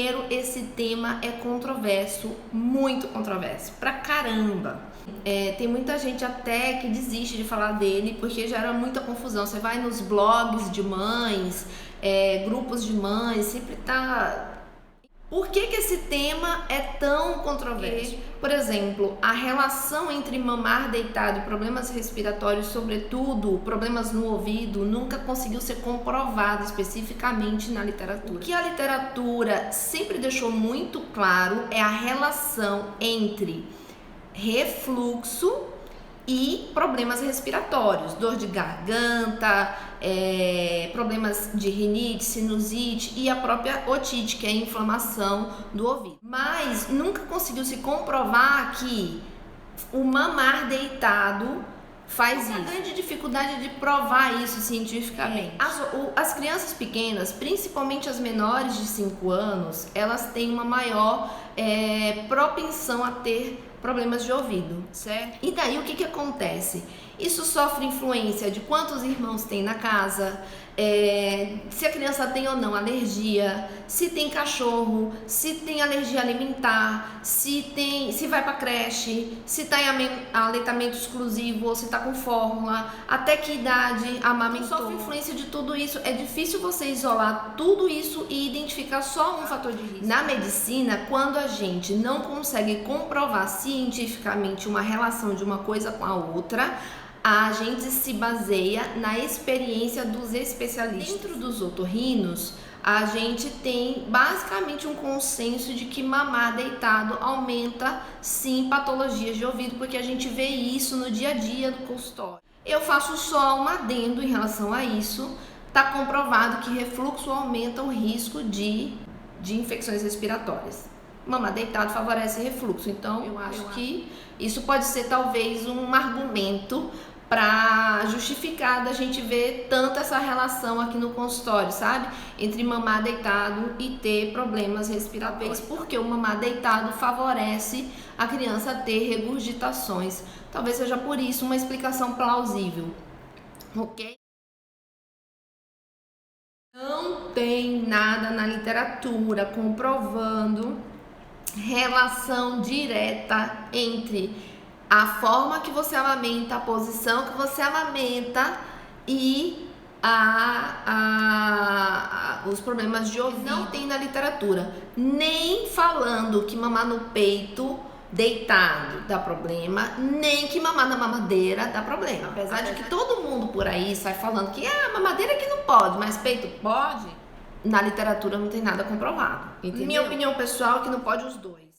Primeiro, esse tema é controverso, muito controverso, pra caramba. Tem muita gente até que desiste de falar dele porque gera muita confusão. Você vai nos blogs de mães, grupos de mães, sempre tá... Por que esse tema é tão controverso? Por exemplo, a relação entre mamar deitado e problemas respiratórios, sobretudo problemas no ouvido, nunca conseguiu ser comprovado especificamente na literatura. O que a literatura sempre deixou muito claro é a relação entre refluxo e problemas respiratórios, dor de garganta, problemas de rinite, sinusite e a própria otite, que é a inflamação do ouvido. Mas nunca conseguiu se comprovar que o mamar deitado faz isso. A grande dificuldade de provar isso cientificamente. As crianças pequenas, principalmente as menores de 5 anos, elas têm uma maior propensão a ter problemas de ouvido, certo? E daí o que acontece? Isso sofre influência de quantos irmãos tem na casa, se a criança tem ou não alergia, se tem cachorro, se tem alergia alimentar, se vai pra creche, se tá em aleitamento exclusivo ou se tá com fórmula, até que idade amamentou. Sofre influência de tudo isso. É difícil você isolar tudo isso e identificar só um fator de risco. Na medicina, quando a gente não consegue comprovar cientificamente uma relação de uma coisa com a outra, a gente se baseia na experiência dos especialistas. Dentro dos otorrinos, a gente tem basicamente um consenso de que mamar deitado aumenta sim patologias de ouvido, porque a gente vê isso no dia a dia do consultório. Eu faço só um adendo em relação a isso. Está comprovado que refluxo aumenta o risco de infecções respiratórias. Mamar deitado favorece refluxo, então eu acho que isso pode ser talvez um argumento para justificar da gente ver tanto essa relação aqui no consultório, sabe? Entre mamar deitado e ter problemas respiratórios, porque o mamar deitado favorece a criança a ter regurgitações. Talvez seja por isso uma explicação plausível, ok? Não tem nada na literatura comprovando relação direta entre a forma que você amamenta, a posição que você amamenta e os problemas de ouvido. Não tem na literatura, nem falando que mamar no peito deitado dá problema, nem que mamar na mamadeira dá problema. Apesar de que todo mundo por aí sai falando que mamadeira que não pode, mas peito pode. Na literatura não tem nada comprovado, entendeu? Minha opinião pessoal é que não pode os dois.